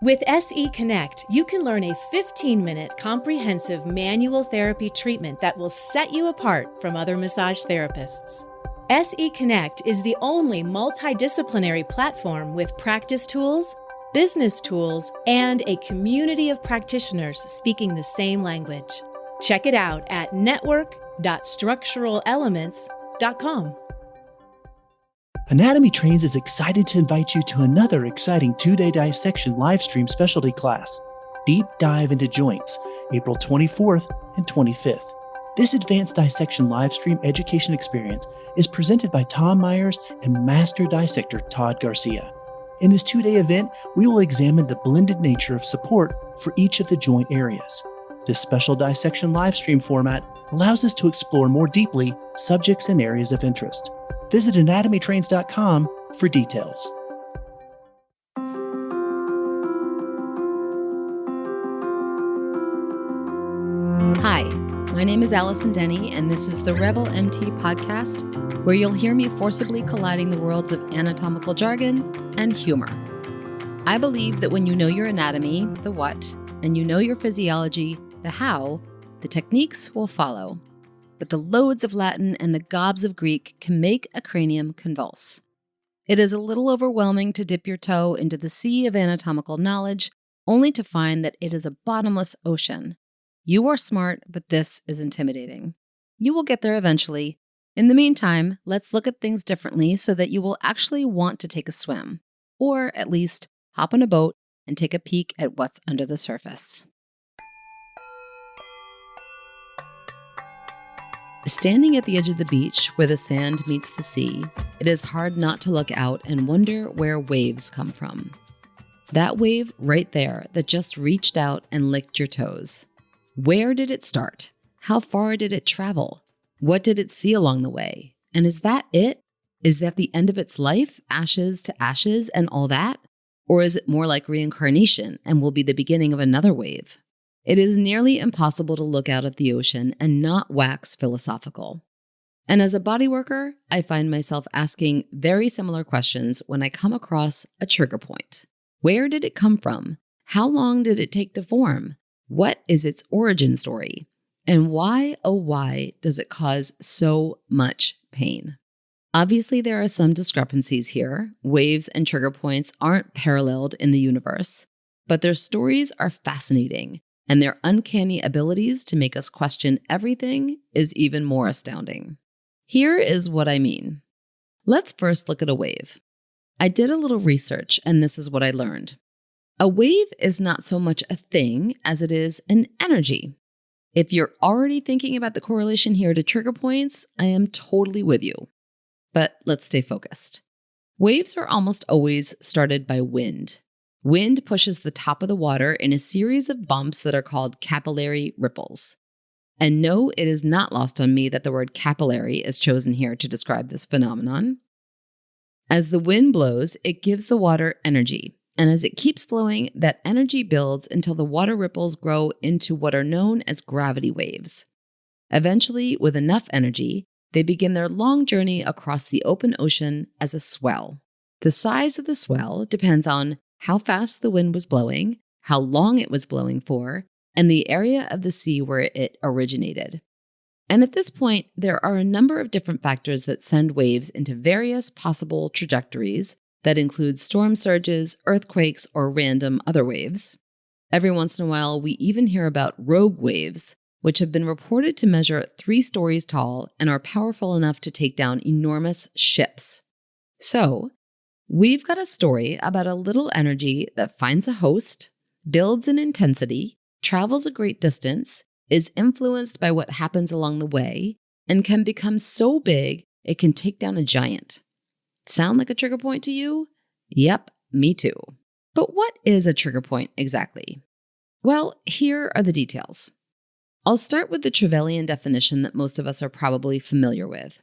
With SE Connect, you can learn a 15-minute comprehensive manual therapy treatment that will set you apart from other massage therapists. SE Connect is the only multidisciplinary platform with practice tools, business tools, and a community of practitioners speaking the same language. Check it out at network.structuralelements.com. Anatomy Trains is excited to invite you to another exciting 2-day dissection livestream specialty class, Deep Dive into Joints, April 24th and 25th. This advanced dissection livestream education experience is presented by Tom Myers and Master Dissector Todd Garcia. In this 2-day event, we will examine the blended nature of support for each of the joint areas. This special dissection livestream format allows us to explore more deeply subjects and areas of interest. Visit anatomytrains.com for details. Hi, my name is Allison Denney, and this is the rebelmt podcast, where you'll hear me forcibly colliding the worlds of anatomical jargon and humor. I believe that when you know your anatomy, the what, and you know your physiology, the how, the techniques will follow. But the loads of Latin and the gobs of Greek can make a cranium convulse. It is a little overwhelming to dip your toe into the sea of anatomical knowledge, only to find that it is a bottomless ocean. You are smart, but this is intimidating. You will get there eventually. In the meantime, let's look at things differently so that you will actually want to take a swim, or at least hop on a boat and take a peek at what's under the surface. Standing at the edge of the beach where the sand meets the sea, it is hard not to look out and wonder where waves come from. That wave right there that just reached out and licked your toes. Where did it start? How far did it travel? What did it see along the way? And is that it? Is that the end of its life, ashes to ashes and all that? Or is it more like reincarnation and will be the beginning of another wave? It is nearly impossible to look out at the ocean and not wax philosophical. And as a bodyworker, I find myself asking very similar questions when I come across a trigger point. Where did it come from? How long did it take to form? What is its origin story? And why, oh why, does it cause so much pain? Obviously, there are some discrepancies here. Waves and trigger points aren't paralleled in the universe, but their stories are fascinating. And their uncanny abilities to make us question everything is even more astounding. Here is what I mean. Let's first look at a wave. I did a little research, and this is what I learned. A wave is not so much a thing as it is an energy. If you're already thinking about the correlation here to trigger points, I am totally with you. But let's stay focused. Waves are almost always started by wind. Wind pushes the top of the water in a series of bumps that are called capillary ripples. And no, it is not lost on me that the word capillary is chosen here to describe this phenomenon. As the wind blows, it gives the water energy. And as it keeps flowing, that energy builds until the water ripples grow into what are known as gravity waves. Eventually, with enough energy, they begin their long journey across the open ocean as a swell. The size of the swell depends on how fast the wind was blowing, how long it was blowing for, and the area of the sea where it originated. And at this point, there are a number of different factors that send waves into various possible trajectories that include storm surges, earthquakes, or random other waves. Every once in a while, we even hear about rogue waves, which have been reported to measure 3 stories tall and are powerful enough to take down enormous ships. So, we've got a story about a little energy that finds a host, builds in intensity, travels a great distance, is influenced by what happens along the way, and can become so big it can take down a giant. Sound like a trigger point to you? Yep, me too. But what is a trigger point exactly? Well, here are the details. I'll start with the Trevelyan definition that most of us are probably familiar with.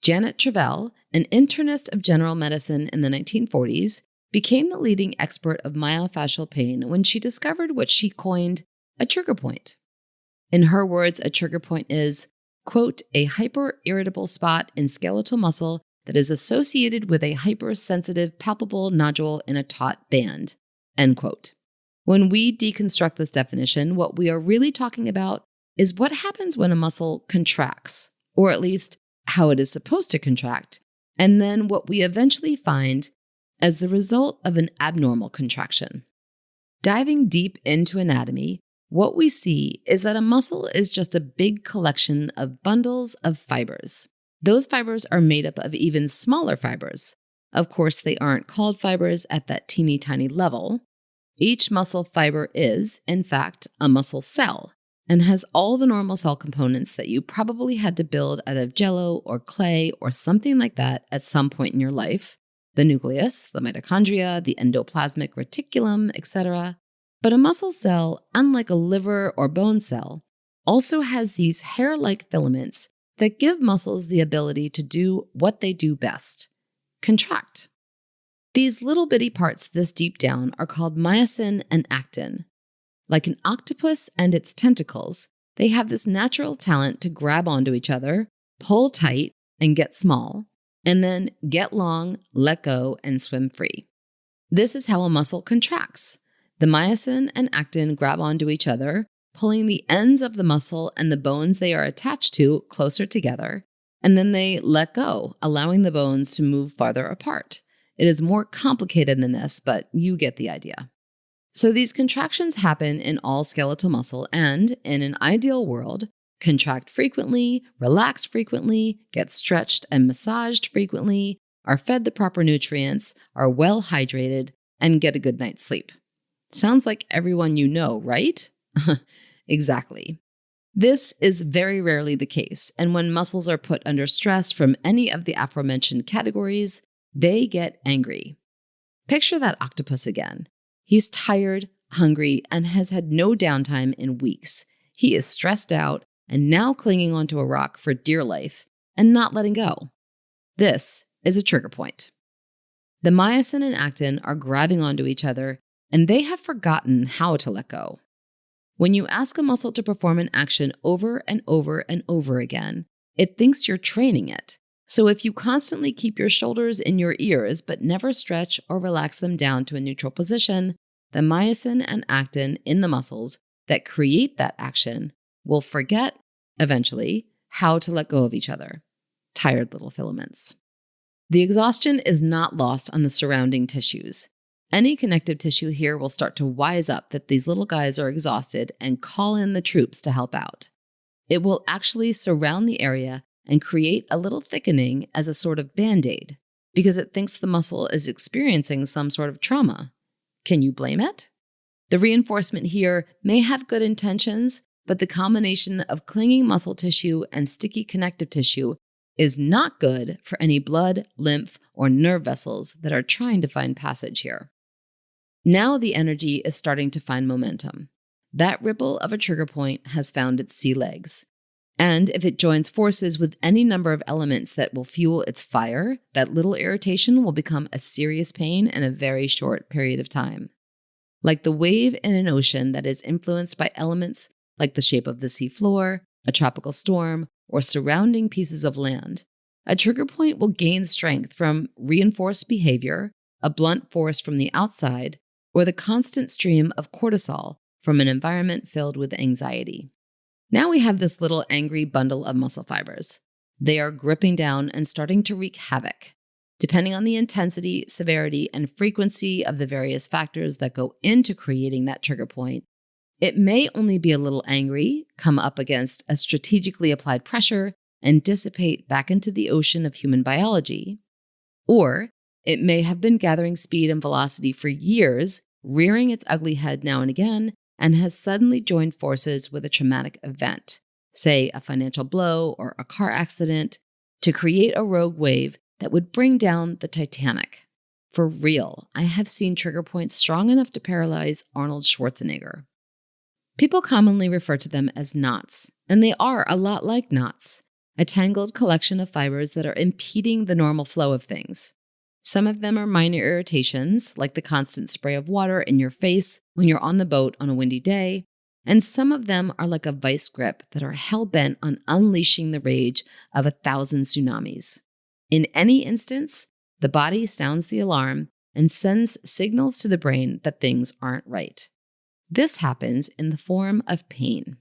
Janet Trevell, an internist of general medicine in the 1940s, became the leading expert of myofascial pain when she discovered what she coined a trigger point. In her words, a trigger point is, quote, a hyper-irritable spot in skeletal muscle that is associated with a hypersensitive palpable nodule in a taut band, end quote. When we deconstruct this definition, what we are really talking about is what happens when a muscle contracts, or at least how it is supposed to contract, and then what we eventually find as the result of an abnormal contraction. Diving deep into anatomy, what we see is that a muscle is just a big collection of bundles of fibers. Those fibers are made up of even smaller fibers. Of course, they aren't called fibers at that teeny tiny level. Each muscle fiber is, in fact, a muscle cell and has all the normal cell components that you probably had to build out of jello or clay or something like that at some point in your life. The nucleus, the mitochondria, the endoplasmic reticulum, etc. But a muscle cell, unlike a liver or bone cell, also has these hair-like filaments that give muscles the ability to do what they do best: contract. These little bitty parts this deep down are called myosin and actin. Like an octopus and its tentacles, they have this natural talent to grab onto each other, pull tight, and get small, and then get long, let go, and swim free. This is how a muscle contracts. The myosin and actin grab onto each other, pulling the ends of the muscle and the bones they are attached to closer together, and then they let go, allowing the bones to move farther apart. It is more complicated than this, but you get the idea. So these contractions happen in all skeletal muscle and, in an ideal world, contract frequently, relax frequently, get stretched and massaged frequently, are fed the proper nutrients, are well hydrated, and get a good night's sleep. Sounds like everyone you know, right? Exactly. This is very rarely the case, and when muscles are put under stress from any of the aforementioned categories, they get angry. Picture that octopus again. He's tired, hungry, and has had no downtime in weeks. He is stressed out and now clinging onto a rock for dear life and not letting go. This is a trigger point. The myosin and actin are grabbing onto each other, and they have forgotten how to let go. When you ask a muscle to perform an action over and over and over again, it thinks you're training it. So if you constantly keep your shoulders in your ears but never stretch or relax them down to a neutral position, the myosin and actin in the muscles that create that action will forget, eventually, how to let go of each other. Tired little filaments. The exhaustion is not lost on the surrounding tissues. Any connective tissue here will start to wise up that these little guys are exhausted and call in the troops to help out. It will actually surround the area and create a little thickening as a sort of band-aid because it thinks the muscle is experiencing some sort of trauma. Can you blame it? The reinforcement here may have good intentions, but the combination of clinging muscle tissue and sticky connective tissue is not good for any blood, lymph, or nerve vessels that are trying to find passage here. Now the energy is starting to find momentum. That ripple of a trigger point has found its sea legs. And if it joins forces with any number of elements that will fuel its fire, that little irritation will become a serious pain in a very short period of time. Like the wave in an ocean that is influenced by elements like the shape of the seafloor, a tropical storm, or surrounding pieces of land, a trigger point will gain strength from reinforced behavior, a blunt force from the outside, or the constant stream of cortisol from an environment filled with anxiety. Now we have this little angry bundle of muscle fibers. They are gripping down and starting to wreak havoc. Depending on the intensity, severity, and frequency of the various factors that go into creating that trigger point, it may only be a little angry, come up against a strategically applied pressure, and dissipate back into the ocean of human biology. Or it may have been gathering speed and velocity for years, rearing its ugly head now and again, and has suddenly joined forces with a traumatic event, say a financial blow or a car accident, to create a rogue wave that would bring down the Titanic. For real, I have seen trigger points strong enough to paralyze Arnold Schwarzenegger. People commonly refer to them as knots, and they are a lot like knots, a tangled collection of fibers that are impeding the normal flow of things. Some of them are minor irritations, like the constant spray of water in your face when you're on the boat on a windy day, and some of them are like a vice grip that are hell-bent on unleashing the rage of 1,000 tsunamis. In any instance, the body sounds the alarm and sends signals to the brain that things aren't right. This happens in the form of pain.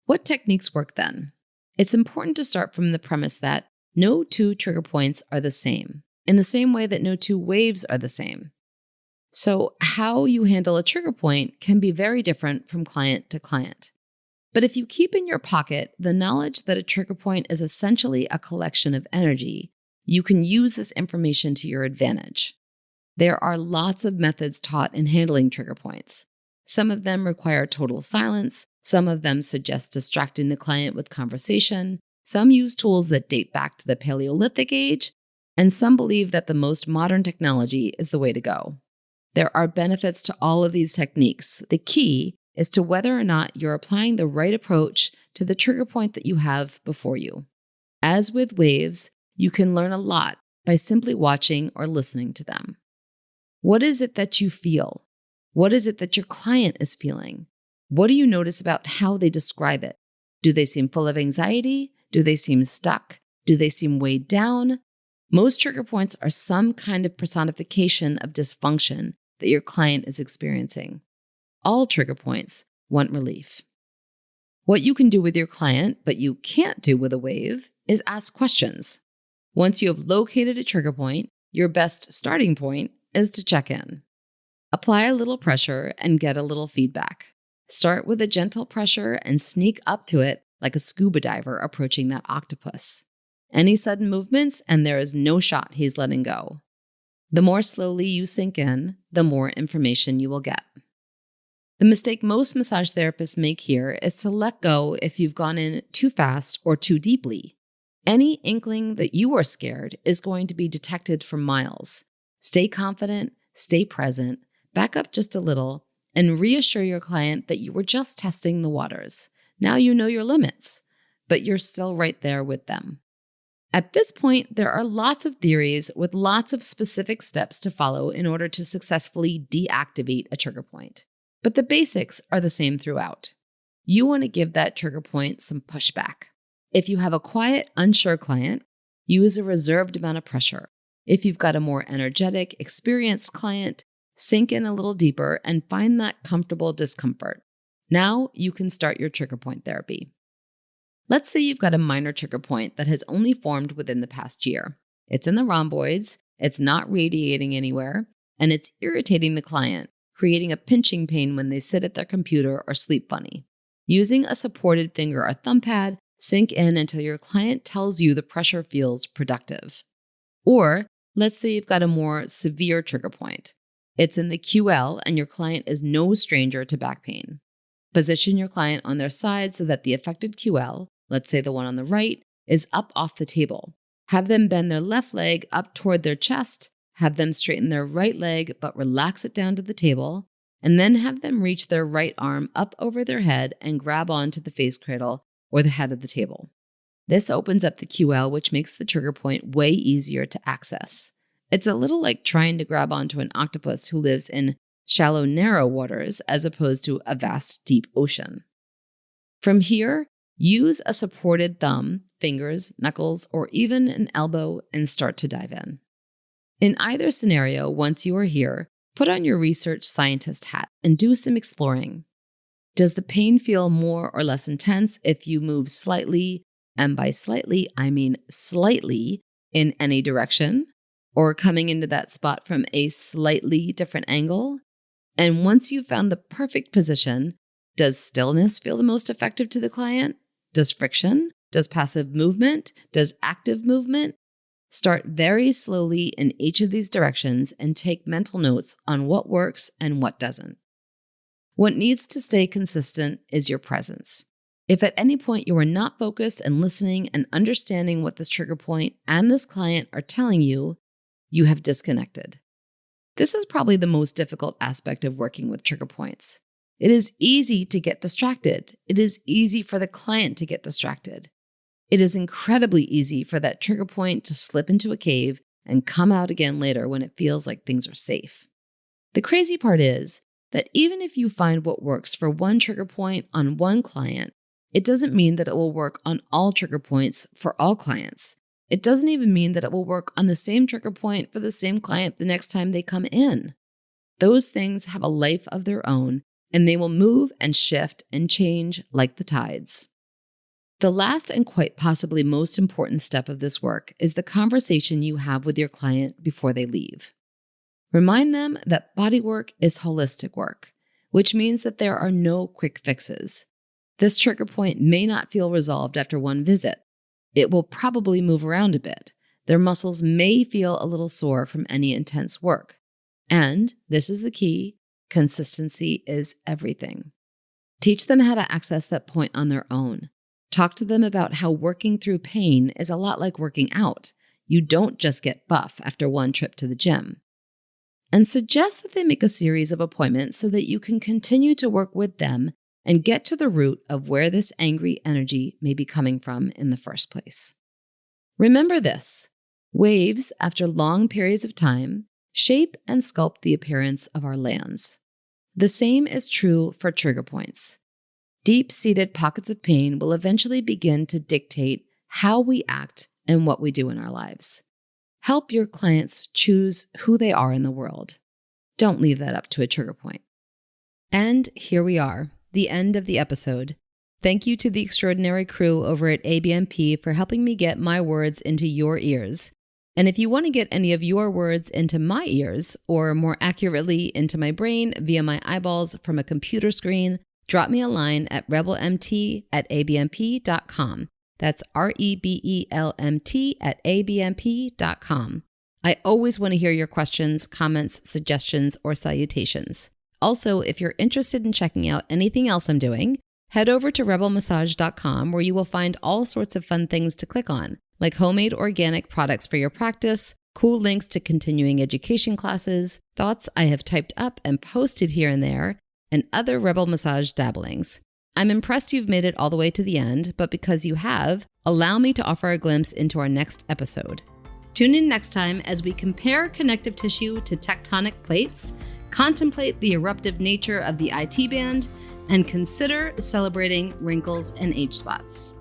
What techniques work then? It's important to start from the premise that no two trigger points are the same, in the same way that no two waves are the same. So how you handle a trigger point can be very different from client to client. But if you keep in your pocket the knowledge that a trigger point is essentially a collection of energy, you can use this information to your advantage. There are lots of methods taught in handling trigger points. Some of them require total silence, some of them suggest distracting the client with conversation, some use tools that date back to the Paleolithic age, and some believe that the most modern technology is the way to go. There are benefits to all of these techniques. The key is to whether or not you're applying the right approach to the trigger point that you have before you. As with waves, you can learn a lot by simply watching or listening to them. What is it that you feel? What is it that your client is feeling? What do you notice about how they describe it? Do they seem full of anxiety? Do they seem stuck? Do they seem weighed down? Most trigger points are some kind of personification of dysfunction that your client is experiencing. All trigger points want relief. What you can do with your client, but you can't do with a wave, is ask questions. Once you have located a trigger point, your best starting point is to check in. Apply a little pressure and get a little feedback. Start with a gentle pressure and sneak up to it like a scuba diver approaching that octopus. Any sudden movements, and there is no shot he's letting go. The more slowly you sink in, the more information you will get. The mistake most massage therapists make here is to let go if you've gone in too fast or too deeply. Any inkling that you are scared is going to be detected for miles. Stay confident, stay present, back up just a little, and reassure your client that you were just testing the waters. Now you know your limits, but you're still right there with them. At this point, there are lots of theories with lots of specific steps to follow in order to successfully deactivate a trigger point. But the basics are the same throughout. You want to give that trigger point some pushback. If you have a quiet, unsure client, use a reserved amount of pressure. If you've got a more energetic, experienced client, sink in a little deeper and find that comfortable discomfort. Now you can start your trigger point therapy. Let's say you've got a minor trigger point that has only formed within the past year. It's in the rhomboids, it's not radiating anywhere, and it's irritating the client, creating a pinching pain when they sit at their computer or sleep funny. Using a supported finger or thumb pad, sink in until your client tells you the pressure feels productive. Or let's say you've got a more severe trigger point. It's in the QL and your client is no stranger to back pain. Position your client on their side so that the affected QL, let's say the one on the right, is up off the table. Have them bend their left leg up toward their chest, have them straighten their right leg but relax it down to the table, and then have them reach their right arm up over their head and grab onto the face cradle or the head of the table. This opens up the QL, which makes the trigger point way easier to access. It's a little like trying to grab onto an octopus who lives in shallow, narrow waters as opposed to a vast, deep ocean. From here, use a supported thumb, fingers, knuckles, or even an elbow and start to dive in. In either scenario, once you are here, put on your research scientist hat and do some exploring. Does the pain feel more or less intense if you move slightly, and by slightly, I mean slightly, in any direction, or coming into that spot from a slightly different angle? And once you've found the perfect position, does stillness feel the most effective to the client? Does friction? Does passive movement? Does active movement? Start very slowly in each of these directions and take mental notes on what works and what doesn't. What needs to stay consistent is your presence. If at any point you are not focused and listening and understanding what this trigger point and this client are telling you, you have disconnected. This is probably the most difficult aspect of working with trigger points. It is easy to get distracted. It is easy for the client to get distracted. It is incredibly easy for that trigger point to slip into a cave and come out again later when it feels like things are safe. The crazy part is that even if you find what works for one trigger point on one client, it doesn't mean that it will work on all trigger points for all clients. It doesn't even mean that it will work on the same trigger point for the same client the next time they come in. Those things have a life of their own, and they will move and shift and change like the tides. The last and quite possibly most important step of this work is the conversation you have with your client before they leave. Remind them that bodywork is holistic work, which means that there are no quick fixes. This trigger point may not feel resolved after one visit. It will probably move around a bit. Their muscles may feel a little sore from any intense work. And, this is the key, consistency is everything. Teach them how to access that point on their own. Talk to them about how working through pain is a lot like working out. You don't just get buff after one trip to the gym. And suggest that they make a series of appointments so that you can continue to work with them and get to the root of where this angry energy may be coming from in the first place. Remember this: waves, after long periods of time, shape and sculpt the appearance of our lands. The same is true for trigger points. Deep-seated pockets of pain will eventually begin to dictate how we act and what we do in our lives. Help your clients choose who they are in the world. Don't leave that up to a trigger point. And here we are, the end of the episode. Thank you to the extraordinary crew over at ABMP for helping me get my words into your ears. And if you want to get any of your words into my ears, or more accurately into my brain via my eyeballs from a computer screen, drop me a line at rebelmt@abmp.com. That's rebelmt@abmp.com. I always want to hear your questions, comments, suggestions, or salutations. Also, if you're interested in checking out anything else I'm doing, head over to rebelmassage.com, where you will find all sorts of fun things to click on, like homemade organic products for your practice, cool links to continuing education classes, thoughts I have typed up and posted here and there, and other Rebel Massage dabblings. I'm impressed you've made it all the way to the end, but because you have, allow me to offer a glimpse into our next episode. Tune in next time as we compare connective tissue to tectonic plates, contemplate the eruptive nature of the IT band, and consider celebrating wrinkles and age spots.